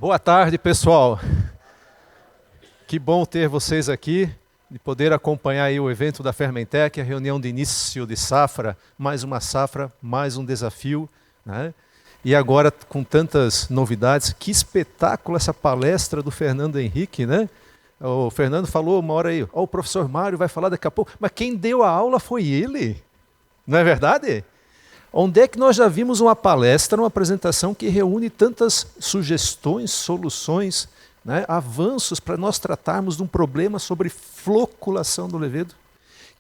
Boa tarde, pessoal. Que bom ter vocês aqui e poder acompanhar aí o evento da Fermentec, a reunião de início de safra, mais uma safra, mais um desafio, né? E agora com tantas novidades, que espetáculo essa palestra do Fernando Henrique, né? O Fernando falou uma hora aí, o professor Mário vai falar daqui a pouco, mas quem deu a aula foi ele, não é verdade? Onde é que nós já vimos uma palestra, uma apresentação que reúne tantas sugestões, soluções, né, avanços para nós tratarmos de um problema sobre floculação do levedo?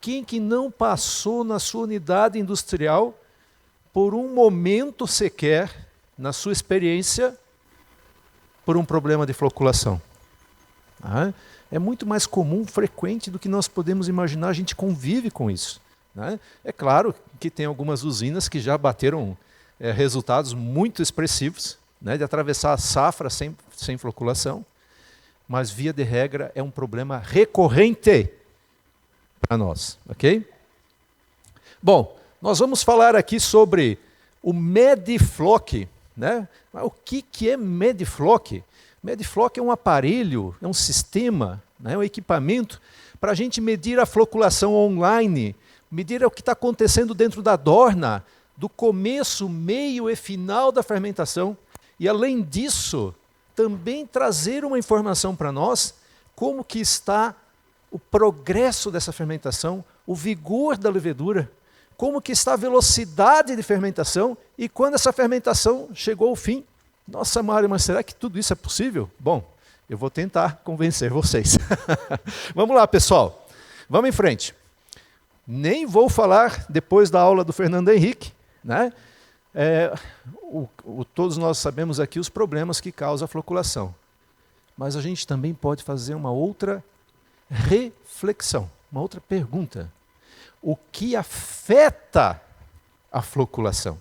Quem que não passou na sua unidade industrial por um momento sequer, na sua experiência, por um problema de floculação? É muito mais comum, frequente do que nós podemos imaginar, a gente convive com isso, né? É claro que tem algumas usinas que já bateram resultados muito expressivos, né, de atravessar a safra sem floculação, mas via de regra é um problema recorrente para nós, ok? Bom, nós vamos falar aqui sobre o Medifloc, né? O que é Medifloc? Medifloc é um aparelho, é um sistema, né, um equipamento para a gente medir a floculação online, medir o que está acontecendo dentro da dorna, do começo, meio e final da fermentação. E além disso, também trazer uma informação para nós, como que está o progresso dessa fermentação, o vigor da levedura, como que está a velocidade de fermentação e quando essa fermentação chegou ao fim. Nossa, Mário, mas será que tudo isso é possível? Bom, eu vou tentar convencer vocês. Vamos lá, pessoal. Vamos em frente. Nem vou falar depois da aula do Fernando Henrique, né? Todos nós sabemos aqui os problemas que causa a floculação. Mas a gente também pode fazer uma outra reflexão, uma outra pergunta. O que afeta a floculação?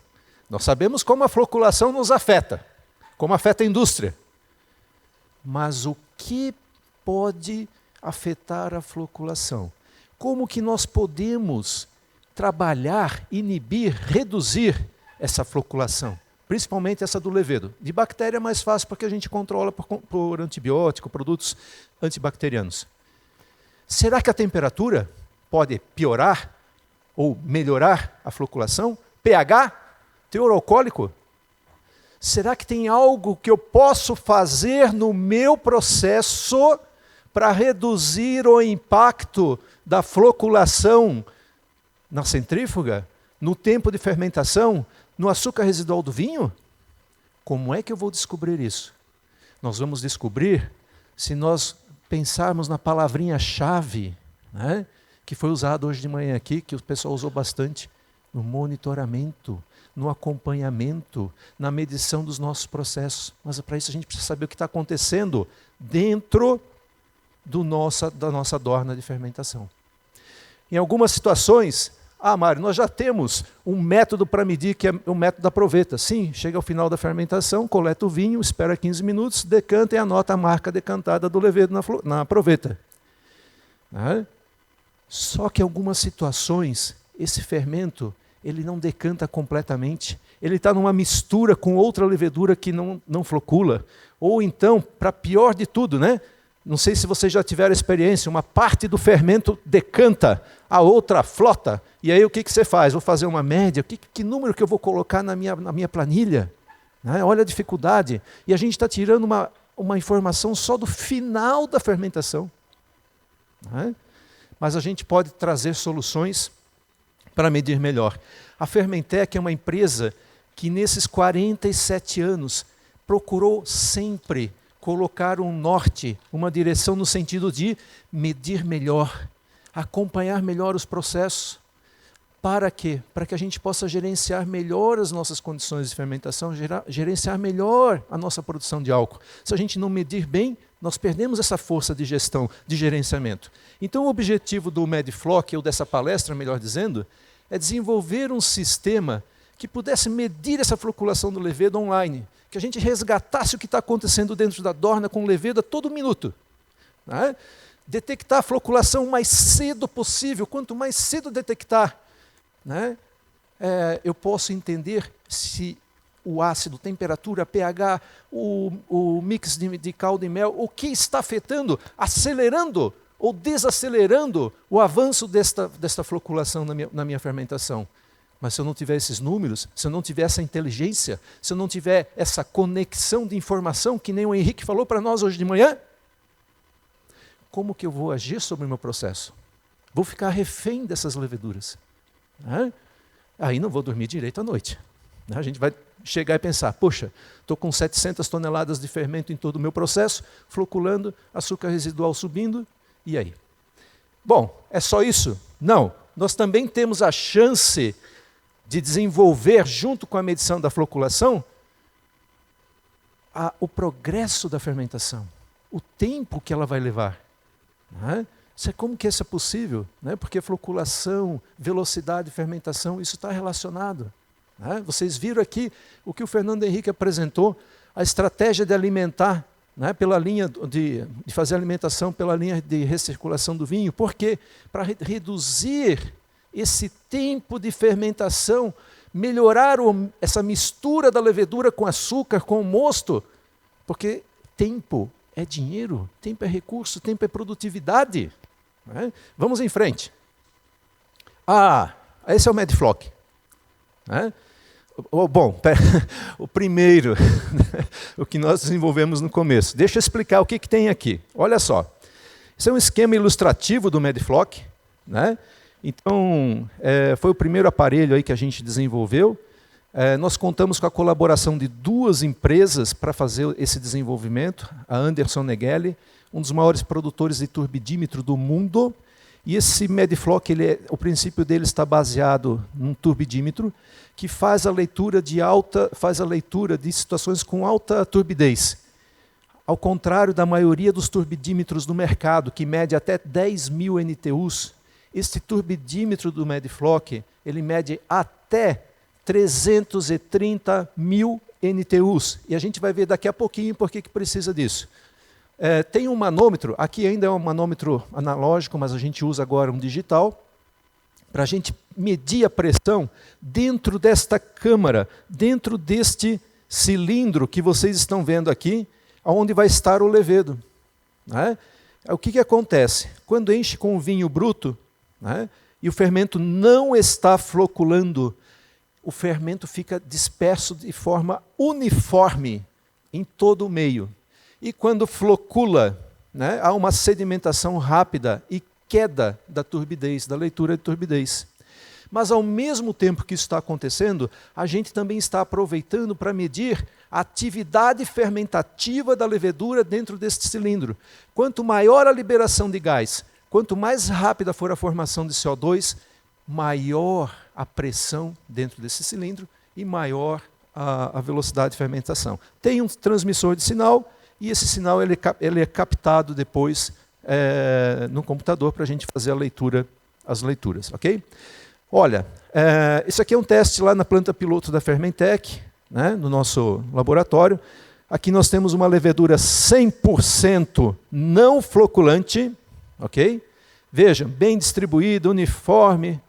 Nós sabemos como a floculação nos afeta, como afeta a indústria. Mas o que pode afetar a floculação? Como que nós podemos trabalhar, inibir, reduzir essa floculação? Principalmente essa do levedo. De bactéria é mais fácil porque a gente controla por antibiótico, produtos antibacterianos. Será que a temperatura pode piorar ou melhorar a floculação? pH? Teor alcoólico? Será que tem algo que eu posso fazer no meu processo para reduzir o impacto da floculação na centrífuga, no tempo de fermentação, no açúcar residual do vinho? Como é que eu vou descobrir isso? Nós vamos descobrir se nós pensarmos na palavrinha-chave, né, que foi usada hoje de manhã aqui, que o pessoal usou bastante, no monitoramento, no acompanhamento, na medição dos nossos processos. Mas para isso a gente precisa saber o que está acontecendo dentro da nossa dorna de fermentação. Em algumas situações, Mário, nós já temos um método para medir, que é o método da proveta. Sim, chega ao final da fermentação, coleta o vinho, espera 15 minutos, decanta e anota a marca decantada do levedo na proveta. Só que em algumas situações, esse fermento, ele não decanta completamente. Ele está numa mistura com outra levedura que não flocula. Ou então, para pior de tudo, né? Não sei se vocês já tiveram experiência, uma parte do fermento decanta, a outra flota. E aí o que você faz? Vou fazer uma média, que número que eu vou colocar na minha planilha? Né? Olha a dificuldade. E a gente está tirando uma informação só do final da fermentação. Né? Mas a gente pode trazer soluções para medir melhor. A Fermentec é uma empresa que nesses 47 anos procurou sempre colocar um norte, uma direção no sentido de medir melhor, acompanhar melhor os processos. Para quê? Para que a gente possa gerenciar melhor as nossas condições de fermentação, gerenciar melhor a nossa produção de álcool. Se a gente não medir bem, nós perdemos essa força de gestão, de gerenciamento. Então o objetivo do Medifloc, ou dessa palestra, melhor dizendo, é desenvolver um sistema que pudesse medir essa floculação do levedo online, que a gente resgatasse o que está acontecendo dentro da dorna com o levedo a todo minuto. Né? Detectar a floculação o mais cedo possível. Quanto mais cedo detectar, né, eu posso entender se o ácido, temperatura, pH, o mix de caldo e mel, o que está afetando, acelerando ou desacelerando o avanço desta floculação na minha fermentação. Mas se eu não tiver esses números, se eu não tiver essa inteligência, se eu não tiver essa conexão de informação, que nem o Henrique falou para nós hoje de manhã, como que eu vou agir sobre o meu processo? Vou ficar refém dessas leveduras. Aí não vou dormir direito à noite. A gente vai chegar e pensar, poxa, estou com 700 toneladas de fermento em todo o meu processo, floculando, açúcar residual subindo, e aí? Bom, é só isso? Não. Nós também temos a chance de desenvolver, junto com a medição da floculação, o progresso da fermentação, o tempo que ela vai levar. Como que isso é possível? Porque floculação, velocidade de fermentação, isso está relacionado. Vocês viram aqui o que o Fernando Henrique apresentou, a estratégia de alimentar, pela linha de fazer alimentação pela linha de recirculação do vinho. Por quê? Para reduzir esse tempo de fermentação, melhorar essa mistura da levedura com açúcar, com o mosto, porque tempo é dinheiro, tempo é recurso, tempo é produtividade. Vamos em frente. Esse é o Medifloc. Bom, o primeiro, o que nós desenvolvemos no começo. Deixa eu explicar o que tem aqui. Olha só. Esse é um esquema ilustrativo do Medifloc. Então, foi o primeiro aparelho aí que a gente desenvolveu. Nós contamos com a colaboração de 2 empresas para fazer esse desenvolvimento. A Anderson Negele, um dos maiores produtores de turbidímetro do mundo. E esse Medifloc, o princípio dele está baseado num turbidímetro que faz a leitura de situações com alta turbidez. Ao contrário da maioria dos turbidímetros do mercado, que mede até 10.000 NTUs, este turbidímetro do Medifloc, ele mede até 330.000 NTUs. E a gente vai ver daqui a pouquinho por que precisa disso. Tem um manômetro, aqui ainda é um manômetro analógico, mas a gente usa agora um digital, para a gente medir a pressão dentro desta câmara, dentro deste cilindro que vocês estão vendo aqui, onde vai estar o levedo. O que acontece? Quando enche com o vinho bruto, e o fermento não está floculando, o fermento fica disperso de forma uniforme em todo o meio. E quando flocula, há uma sedimentação rápida e queda da turbidez, da leitura de turbidez. Mas ao mesmo tempo que isso está acontecendo, a gente também está aproveitando para medir a atividade fermentativa da levedura dentro deste cilindro. Quanto maior a liberação de gás, quanto mais rápida for a formação de CO2, maior a pressão dentro desse cilindro e maior a velocidade de fermentação. Tem um transmissor de sinal, e esse sinal ele é captado depois no computador para a gente fazer as leituras. Ok? Olha, isso aqui é um teste lá na planta piloto da Fermentec, no nosso laboratório. Aqui nós temos uma levedura 100% não floculante. Ok? Vejam, bem distribuída, uniforme.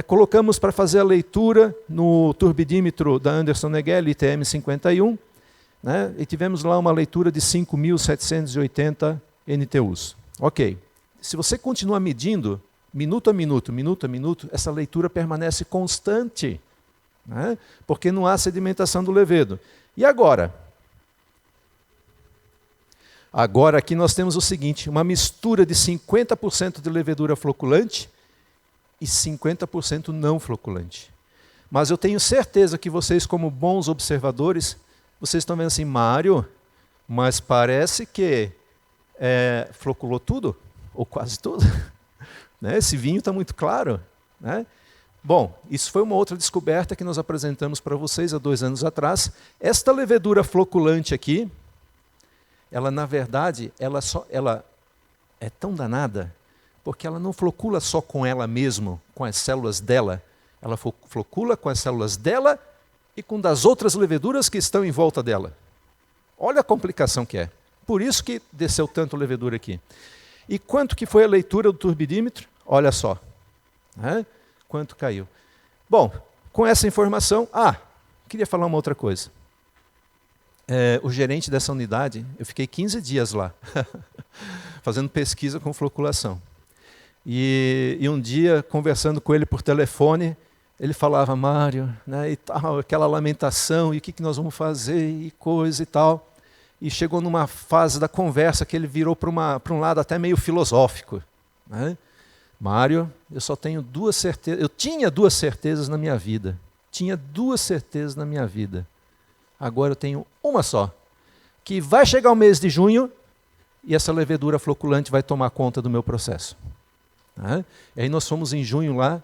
Colocamos para fazer a leitura no turbidímetro da Anderson Negele ITM51. E tivemos lá uma leitura de 5.780 NTUs. Ok. Se você continuar medindo, minuto a minuto, essa leitura permanece constante, porque não há sedimentação do levedo. E agora? Agora aqui nós temos o seguinte, uma mistura de 50% de levedura floculante e 50% não floculante. Mas eu tenho certeza que vocês, como bons observadores, vocês estão vendo assim, Mário, mas parece que floculou tudo, ou quase tudo. Esse vinho está muito claro. Bom, isso foi uma outra descoberta que nós apresentamos para vocês há 2 anos atrás. Esta levedura floculante aqui, ela na verdade, ela é tão danada, porque ela não flocula só com ela mesma, com as células dela, ela flocula com as células dela e com das outras leveduras que estão em volta dela. Olha a complicação que é. Por isso que desceu tanto levedura aqui. E quanto que foi a leitura do turbidímetro? Olha só. Quanto caiu. Bom, com essa informação, o queria falar uma outra coisa. O gerente dessa unidade, eu fiquei 15 dias lá, fazendo pesquisa com floculação. E um dia, conversando com ele por telefone, ele falava, Mário, né, e tal, aquela lamentação, e o que nós vamos fazer, e coisa e tal. E chegou numa fase da conversa que ele virou para um lado até meio filosófico. Né? Mário, eu só tenho 2 certezas, eu tinha 2 certezas na minha vida. Tinha 2 certezas na minha vida. Agora eu tenho uma só, que vai chegar o mês de junho e essa levedura floculante vai tomar conta do meu processo. E aí nós fomos em junho lá,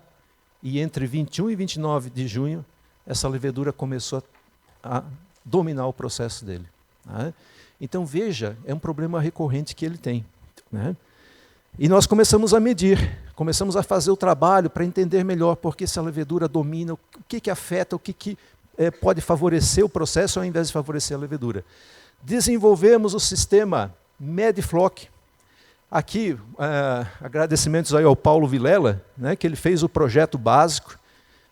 e entre 21 e 29 de junho, essa levedura começou a dominar o processo dele. Então veja, é um problema recorrente que ele tem. E nós começamos a medir, começamos a fazer o trabalho para entender melhor por que essa levedura domina, o que afeta, o que pode favorecer o processo ao invés de favorecer a levedura. Desenvolvemos o sistema Medifloc. Aqui, agradecimentos aí ao Paulo Vilela, né, que ele fez o projeto básico.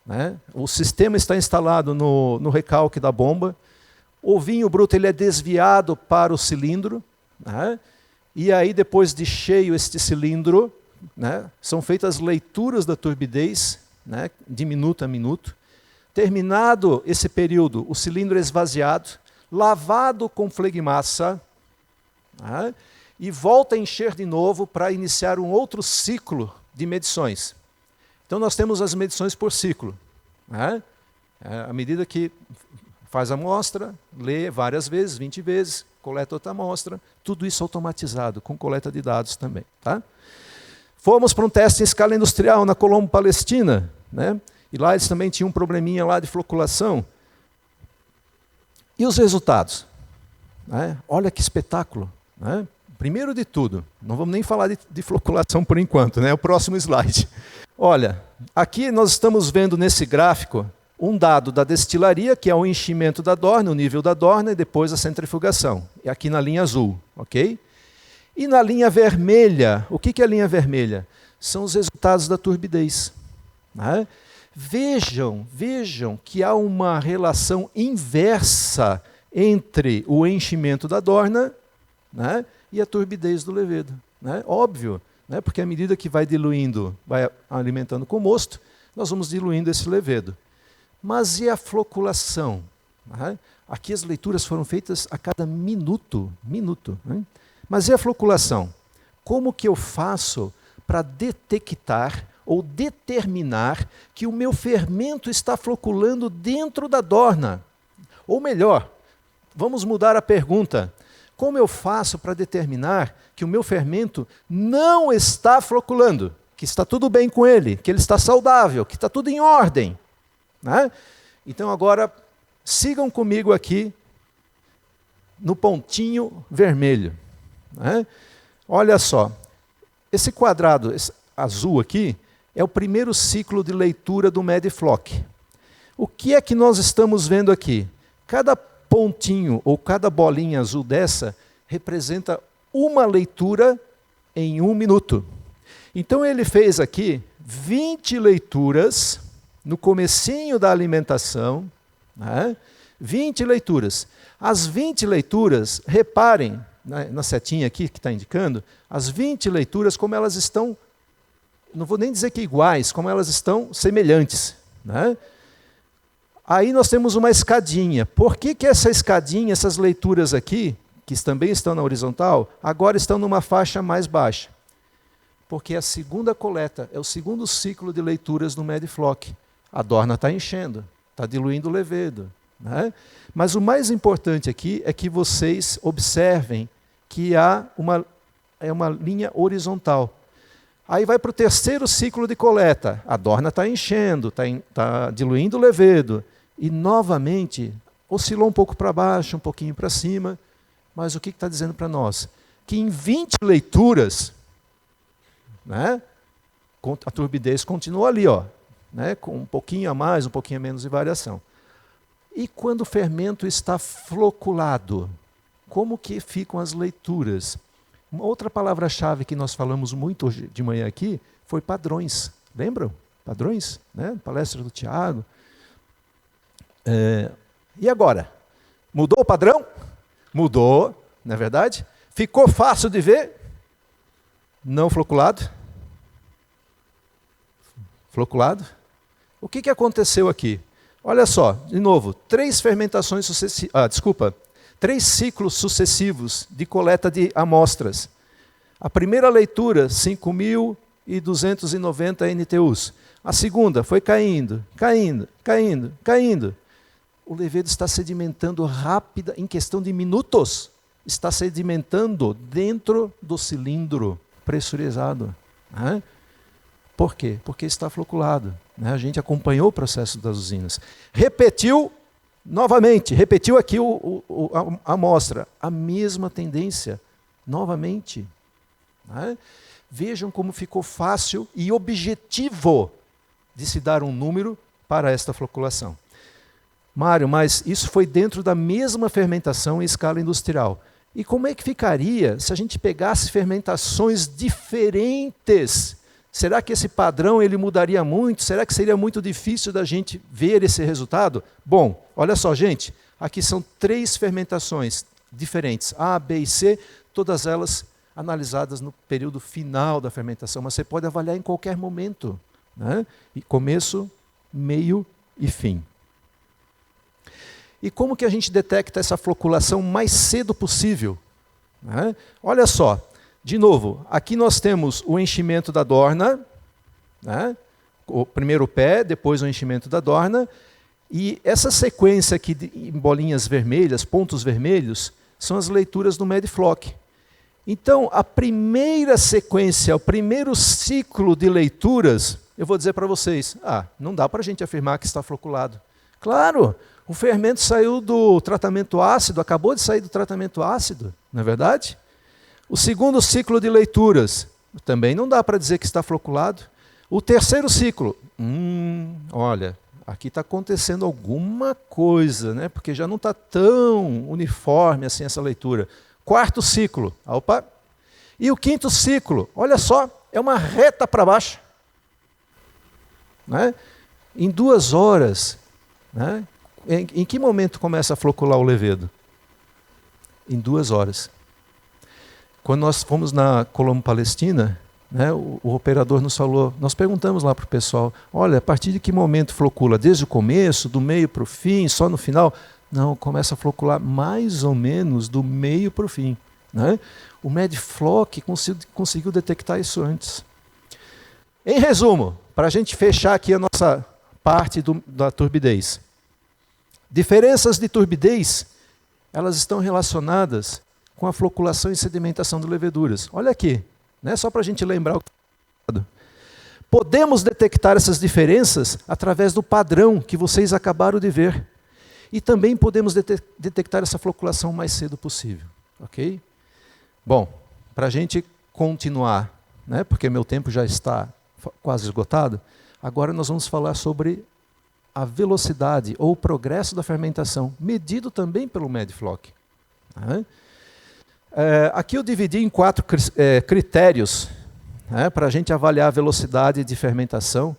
Né? O sistema está instalado no recalque da bomba. O vinho bruto ele é desviado para o cilindro. Né? E aí, depois de cheio este cilindro, né, são feitas leituras da turbidez, né, de minuto a minuto. Terminado esse período, o cilindro é esvaziado, lavado com flegmassa, né, e volta a encher de novo para iniciar um outro ciclo de medições. Então nós temos as medições por ciclo. Né? À medida que faz a amostra, lê várias vezes, 20 vezes, coleta outra amostra, tudo isso automatizado, com coleta de dados também. Tá? Fomos para um teste em escala industrial na Colombo Palestina, né? E lá eles também tinham um probleminha lá de floculação. E os resultados? Né? Olha que espetáculo. Né? Primeiro de tudo, não vamos nem falar de floculação por enquanto, né? O próximo slide. Olha, aqui nós estamos vendo nesse gráfico um dado da destilaria, que é o enchimento da dorna, o nível da dorna, e depois a centrifugação. É aqui na linha azul, ok? E na linha vermelha, o que é a linha vermelha? São os resultados da turbidez. Né? Vejam que há uma relação inversa entre o enchimento da dorna, né, e a turbidez do levedo. Né? Óbvio, né, porque à medida que vai diluindo, vai alimentando com o mosto, nós vamos diluindo esse levedo. Mas e a floculação? Né? Aqui as leituras foram feitas a cada minuto. Né? Mas e a floculação? Como que eu faço para detectar ou determinar que o meu fermento está floculando dentro da dorna? Ou melhor, vamos mudar a pergunta. Como eu faço para determinar que o meu fermento não está floculando, que está tudo bem com ele, que ele está saudável, que está tudo em ordem? Né? Então agora, sigam comigo aqui no pontinho vermelho. Né? Olha só, esse quadrado esse azul aqui é o primeiro ciclo de leitura do Medifloc. O que é que nós estamos vendo aqui? Cada pontinho ou cada bolinha azul dessa representa uma leitura em 1 minuto. Então ele fez aqui 20 leituras no comecinho da alimentação, né? 20 leituras. As 20 leituras, reparem, né, na setinha aqui que está indicando, as 20 leituras como elas estão, não vou nem dizer que iguais, como elas estão semelhantes. Né? Aí nós temos uma escadinha. Por que essa escadinha, essas leituras aqui, que também estão na horizontal, agora estão numa faixa mais baixa? Porque é a segunda coleta, é o segundo ciclo de leituras no Medifloc. A dorna está enchendo, está diluindo o levedo. Né? Mas o mais importante aqui é que vocês observem que há uma linha horizontal. Aí vai para o terceiro ciclo de coleta. A dorna está enchendo, está diluindo o levedo. E, novamente, oscilou um pouco para baixo, um pouquinho para cima. Mas o que está dizendo para nós? Que em 20 leituras, né, a turbidez continua ali, ó, né, com um pouquinho a mais, um pouquinho a menos de variação. E quando o fermento está floculado, como que ficam as leituras? Uma outra palavra-chave que nós falamos muito hoje de manhã aqui foi padrões. Lembram? Padrões? Né? Palestra do Tiago. E agora? Mudou o padrão? Mudou, não é verdade? Ficou fácil de ver? Não floculado? Floculado? O que aconteceu aqui? Olha só, de novo, 3 ciclos sucessivos de coleta de amostras. A primeira leitura, 5.290 NTUs. A segunda foi caindo. O levedo está sedimentando rápida, em questão de minutos. Está sedimentando dentro do cilindro pressurizado. Né? Por quê? Porque está floculado. Né? A gente acompanhou o processo das usinas. Repetiu aqui a amostra. A mesma tendência, novamente. Né? Vejam como ficou fácil e objetivo de se dar um número para esta floculação. Mário, mas isso foi dentro da mesma fermentação em escala industrial. E como é que ficaria se a gente pegasse fermentações diferentes? Será que esse padrão ele mudaria muito? Será que seria muito difícil da gente ver esse resultado? Bom, olha só, gente. Aqui são 3 fermentações diferentes, A, B e C, todas elas analisadas no período final da fermentação, mas você pode avaliar em qualquer momento. Né? E começo, meio e fim. E como que a gente detecta essa floculação mais cedo possível? Né? Olha só, de novo, aqui nós temos o enchimento da dorna, né? O primeiro pé, depois o enchimento da dorna, e essa sequência aqui em bolinhas vermelhas, pontos vermelhos, são as leituras do Medifloc. Então, a primeira sequência, o primeiro ciclo de leituras, eu vou dizer para vocês, não dá para a gente afirmar que está floculado. Claro, o fermento saiu do tratamento ácido, acabou de sair do tratamento ácido, não é verdade? O segundo ciclo de leituras, também não dá para dizer que está floculado. O terceiro ciclo, olha, aqui está acontecendo alguma coisa, né? Porque já não está tão uniforme assim essa leitura. Quarto ciclo, opa. E o quinto ciclo, olha só, é uma reta para baixo. Né? Em 2 horas, né? Em que momento começa a flocular o levedo? Em 2 horas. Quando nós fomos na Colombo Palestina, né, o operador nos falou, nós perguntamos lá para o pessoal, olha, a partir de que momento flocula? Desde o começo, do meio para o fim, só no final? Não, começa a flocular mais ou menos do meio para o fim. Né? O Medifloc conseguiu detectar isso antes. Em resumo, para a gente fechar aqui a nossa parte da turbidez. Diferenças de turbidez, elas estão relacionadas com a floculação e sedimentação de leveduras. Olha aqui, né? Só para a gente lembrar o que está falando. Podemos detectar essas diferenças através do padrão que vocês acabaram de ver. E também podemos detectar essa floculação o mais cedo possível. Ok? Bom, para a gente continuar, né, porque meu tempo já está quase esgotado, agora nós vamos falar sobre a velocidade ou o progresso da fermentação, medido também pelo Medifloc. Né? Aqui eu dividi em 4 critérios, né, para a gente avaliar a velocidade de fermentação.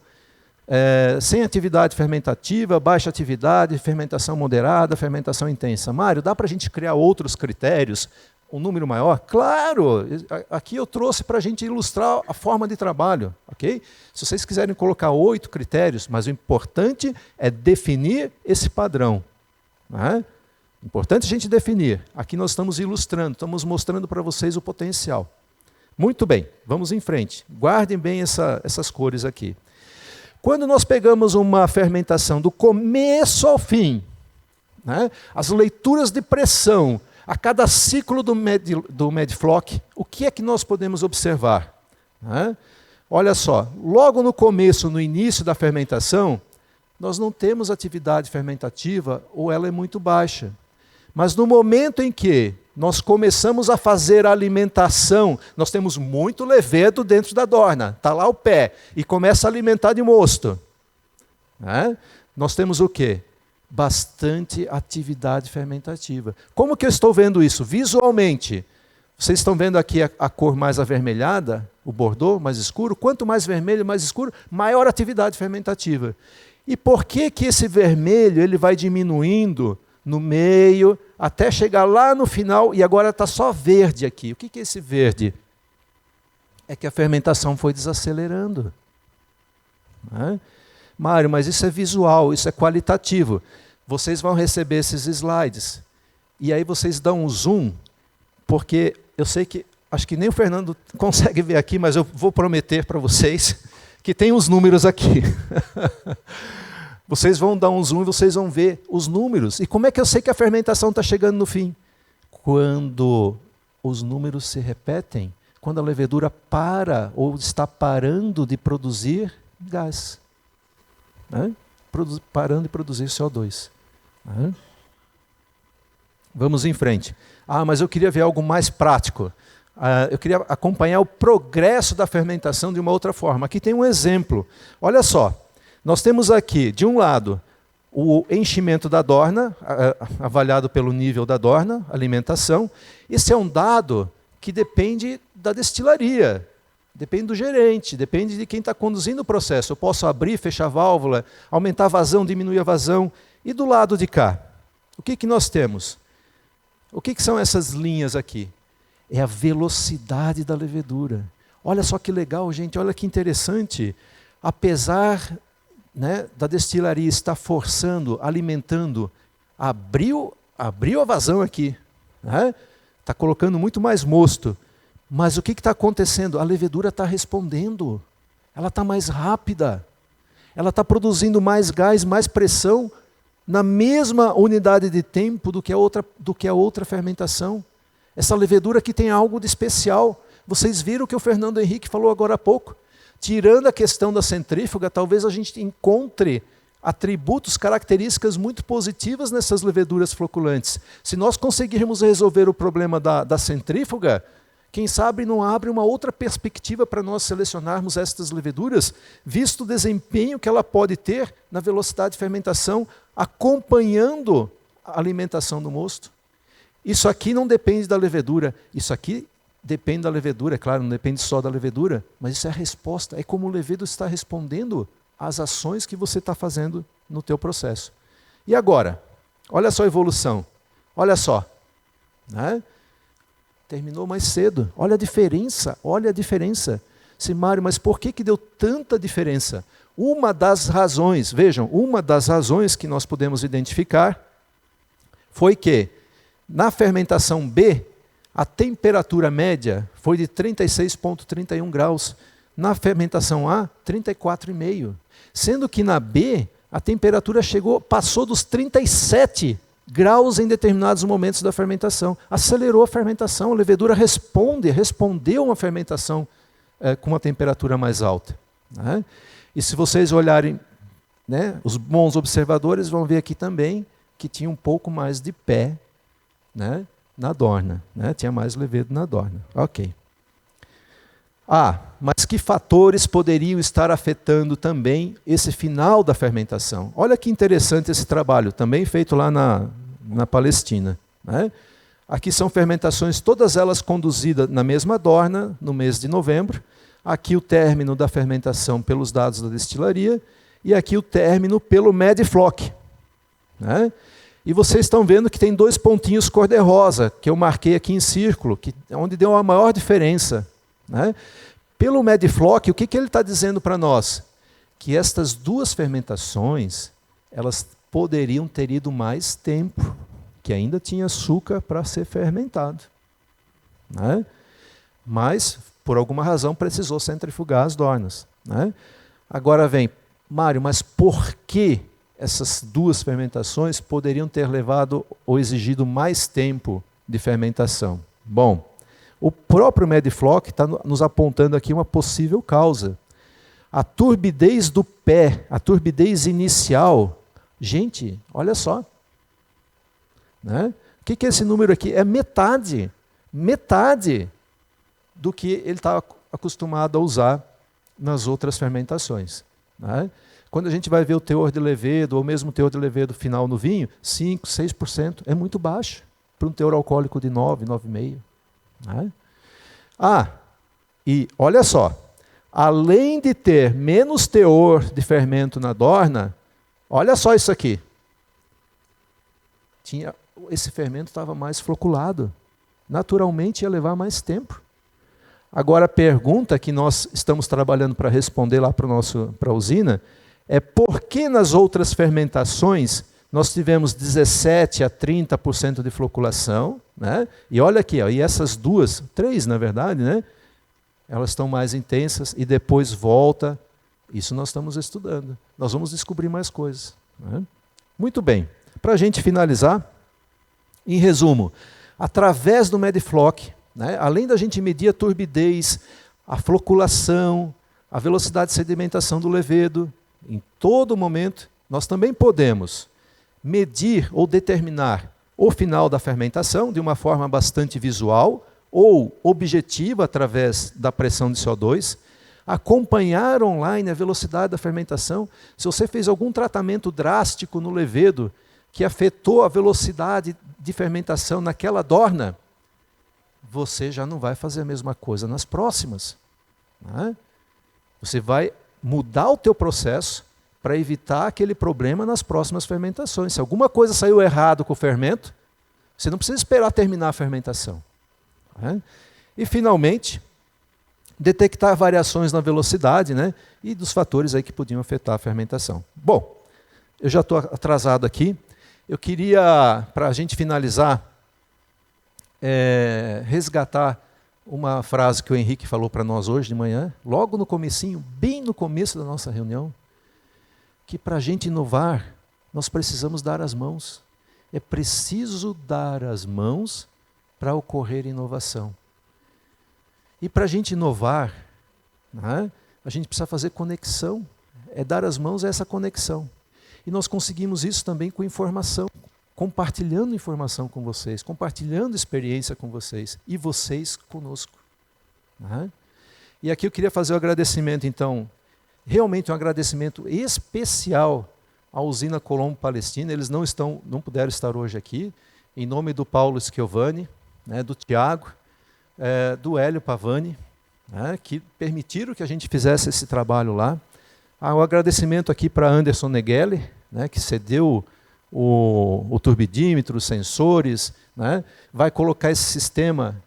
Sem atividade fermentativa, baixa atividade, fermentação moderada, fermentação intensa. Mário, dá para a gente criar outros critérios, um número maior? Claro! Aqui eu trouxe para a gente ilustrar a forma de trabalho. Okay? Se vocês quiserem colocar 8 critérios, mas o importante é definir esse padrão. Né? Importante a gente definir. Aqui nós estamos ilustrando, estamos mostrando para vocês o potencial. Muito bem, vamos em frente. Guardem bem essas cores aqui. Quando nós pegamos uma fermentação do começo ao fim, né, as leituras de pressão, a cada ciclo do Medifloc, o que é que nós podemos observar? Né? Olha só, logo no começo, no início da fermentação, nós não temos atividade fermentativa ou ela é muito baixa. Mas no momento em que nós começamos a fazer a alimentação, nós temos muito levedo dentro da dorna, está lá o pé, e começa a alimentar de mosto. Né? Nós temos o quê? Bastante atividade fermentativa. Como que eu estou vendo isso? Visualmente. Vocês estão vendo aqui a cor mais avermelhada, o bordô mais escuro? Quanto mais vermelho, mais escuro, maior atividade fermentativa. E por que esse vermelho ele vai diminuindo no meio, até chegar lá no final, e agora está só verde aqui. O que é esse verde? É que a fermentação foi desacelerando. Né? Mário, mas isso é visual, isso é qualitativo. Vocês vão receber esses slides. E aí vocês dão um zoom, porque eu sei que, acho que nem o Fernando consegue ver aqui, mas eu vou prometer para vocês que tem os números aqui. Vocês vão dar um zoom e vocês vão ver os números. E como é que eu sei que a fermentação está chegando no fim? Quando os números se repetem, quando a levedura para ou está parando de produzir gás. Né? Parando de produzir CO2. Né? Vamos em frente. Mas eu queria ver algo mais prático. Eu queria acompanhar o progresso da fermentação de uma outra forma. Aqui tem um exemplo. Olha só. Nós temos aqui, de um lado, o enchimento da dorna, avaliado pelo nível da dorna, alimentação. Esse é um dado que depende da destilaria, depende do gerente, depende de quem está conduzindo o processo. Eu posso abrir, fechar a válvula, aumentar a vazão, diminuir a vazão. E do lado de cá, o que nós temos? O que são essas linhas aqui? É a velocidade da levedura. Olha só que legal, gente, olha que interessante. Apesar da destilaria estar forçando, alimentando, abriu a vazão aqui. Está colocando muito mais mosto. Mas o que está acontecendo? A levedura está respondendo. Ela está mais rápida. Ela está produzindo mais gás, mais pressão, na mesma unidade de tempo do que a outra fermentação. Essa levedura aqui tem algo de especial. Vocês viram o que o Fernando Henrique falou agora há pouco? Tirando a questão da centrífuga, talvez a gente encontre atributos, características muito positivas nessas leveduras floculantes. Se nós conseguirmos resolver o problema da centrífuga, quem sabe não abre uma outra perspectiva para nós selecionarmos estas leveduras, visto o desempenho que ela pode ter na velocidade de fermentação, acompanhando a alimentação do mosto. Isso aqui não depende da levedura, isso aqui depende da levedura, é claro, não depende só da levedura, mas isso é a resposta, é como o levedo está respondendo às ações que você está fazendo no teu processo. E agora, olha só a evolução, olha só, terminou mais cedo, olha a diferença, Mário, mas por que deu tanta diferença? Uma das razões, vejam, uma das razões que nós podemos identificar foi que na fermentação B, a temperatura média foi de 36,31 graus. Na fermentação A, 34,5. Sendo que na B, a temperatura passou dos 37 graus em determinados momentos da fermentação. Acelerou a fermentação, a levedura respondeu a uma fermentação com uma temperatura mais alta. E se vocês olharem, os bons observadores vão ver aqui também que tinha um pouco mais de pé, na dorna, tinha mais levedo na dorna. Ok. Mas que fatores poderiam estar afetando também esse final da fermentação? Olha que interessante esse trabalho, também feito lá na Palestina. Aqui são fermentações, todas elas conduzidas na mesma dorna, no mês de novembro. Aqui o término da fermentação pelos dados da destilaria, e aqui o término pelo Medifloc. E vocês estão vendo que tem 2 pontinhos cor-de-rosa, que eu marquei aqui em círculo, onde deu a maior diferença. Pelo Medifloc, o que ele está dizendo para nós? Que estas 2 fermentações, elas poderiam ter ido mais tempo, que ainda tinha açúcar para ser fermentado. Mas, por alguma razão, precisou centrifugar as dornas. Agora vem, Mário, mas por que essas 2 fermentações poderiam ter levado ou exigido mais tempo de fermentação? Bom, o próprio Medifloc está nos apontando aqui uma possível causa. A turbidez do pé, a turbidez inicial, gente, olha só. O que é esse número aqui? É metade do que ele está acostumado a usar nas outras fermentações. Quando a gente vai ver o teor de levedo, ou mesmo o teor de levedo final no vinho, 5%, 6%, é muito baixo para um teor alcoólico de 9, 9,5%. E olha só, além de ter menos teor de fermento na dorna, olha só isso aqui. esse fermento estava mais floculado. Naturalmente ia levar mais tempo. Agora a pergunta que nós estamos trabalhando para responder lá para a usina é por que nas outras fermentações nós tivemos 17% a 30% de floculação, né? E olha aqui, ó, e essas duas, 3 na verdade, né? Elas estão mais intensas e depois volta. Isso nós estamos estudando. Nós vamos descobrir mais coisas, né? Muito bem. Para a gente finalizar, em resumo, através do Medifloc, né, além da gente medir a turbidez, a floculação, a velocidade de sedimentação do levedo, em todo momento, nós também podemos medir ou determinar o final da fermentação de uma forma bastante visual ou objetiva através da pressão de CO2, acompanhar online a velocidade da fermentação. Se você fez algum tratamento drástico no levedo que afetou a velocidade de fermentação naquela dorna, você já não vai fazer a mesma coisa nas próximas, né? Você vai mudar o teu processo para evitar aquele problema nas próximas fermentações. Se alguma coisa saiu errado com o fermento, você não precisa esperar terminar a fermentação, né? E finalmente, detectar variações na velocidade, né, e dos fatores aí que podiam afetar a fermentação. Bom, eu já estou atrasado aqui. Eu queria, para a gente finalizar, resgatar uma frase que o Henrique falou para nós hoje de manhã, logo no comecinho, bem no começo da nossa reunião, que para a gente inovar, nós precisamos dar as mãos. É preciso dar as mãos para ocorrer inovação. E para a gente inovar, né, a gente precisa fazer conexão. Dar as mãos é essa conexão. E nós conseguimos isso também com informação, compartilhando informação com vocês, compartilhando experiência com vocês, e vocês conosco, né? E aqui eu queria fazer um agradecimento, então, realmente um agradecimento especial à usina Colombo Palestina. Eles não puderam estar hoje aqui, em nome do Paulo Schiavone, né, do Tiago, do Hélio Pavani, né, que permitiram que a gente fizesse esse trabalho lá. Um agradecimento aqui para Anderson Neghelli, né, que cedeu o turbidímetro, os sensores, né, vai colocar esse sistema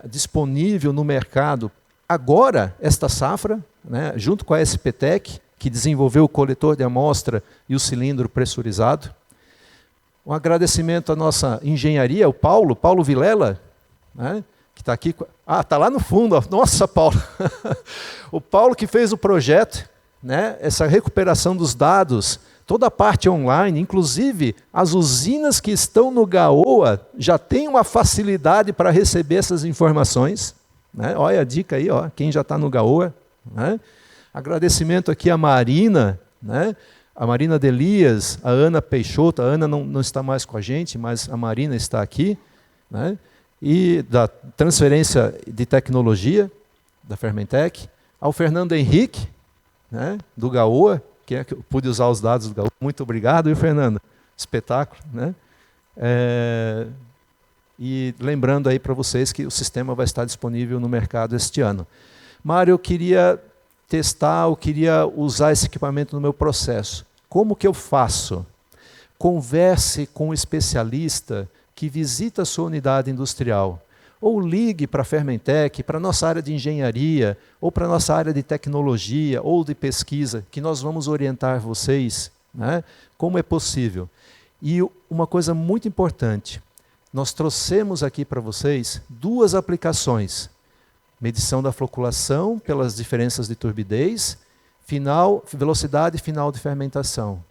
disponível no mercado agora, esta safra, né, junto com a SPTec, que desenvolveu o coletor de amostra e o cilindro pressurizado. Um agradecimento à nossa engenharia, o Paulo Vilela, né, que está aqui. Está lá no fundo. Ó. Nossa, Paulo! O Paulo que fez o projeto, né, essa recuperação dos dados, toda a parte online, inclusive as usinas que estão no GAOA já têm uma facilidade para receber essas informações, né? Olha a dica aí, ó, quem já está no GAOA, né? Agradecimento aqui à Marina, né? A Marina Delias, a Ana Peixoto. A Ana não está mais com a gente, mas a Marina está aqui, né? E da transferência de tecnologia da Fermentec, ao Fernando Henrique, né, do GAOA, que eu pude usar os dados do GAOA. Muito obrigado, viu, Fernando? Espetáculo, né? E lembrando aí para vocês que o sistema vai estar disponível no mercado este ano. Mário, eu queria testar, eu queria usar esse equipamento no meu processo. Como que eu faço? Converse com um especialista que visita a sua unidade industrial. Ou ligue para a Fermentec, para a nossa área de engenharia, ou para a nossa área de tecnologia, ou de pesquisa, que nós vamos orientar vocês, né, como é possível. E uma coisa muito importante, nós trouxemos aqui para vocês 2 aplicações. Medição da floculação pelas diferenças de turbidez, velocidade final de fermentação.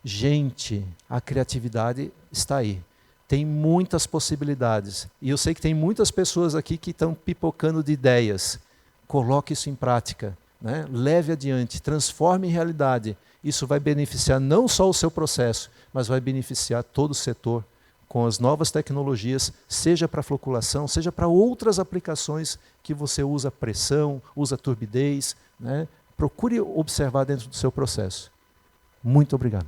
Gente, a criatividade está aí. Tem muitas possibilidades. E eu sei que tem muitas pessoas aqui que estão pipocando de ideias. Coloque isso em prática, né? Leve adiante, transforme em realidade. Isso vai beneficiar não só o seu processo, mas vai beneficiar todo o setor com as novas tecnologias, seja para floculação, seja para outras aplicações que você usa pressão, usa turbidez, né? Procure observar dentro do seu processo. Muito obrigado.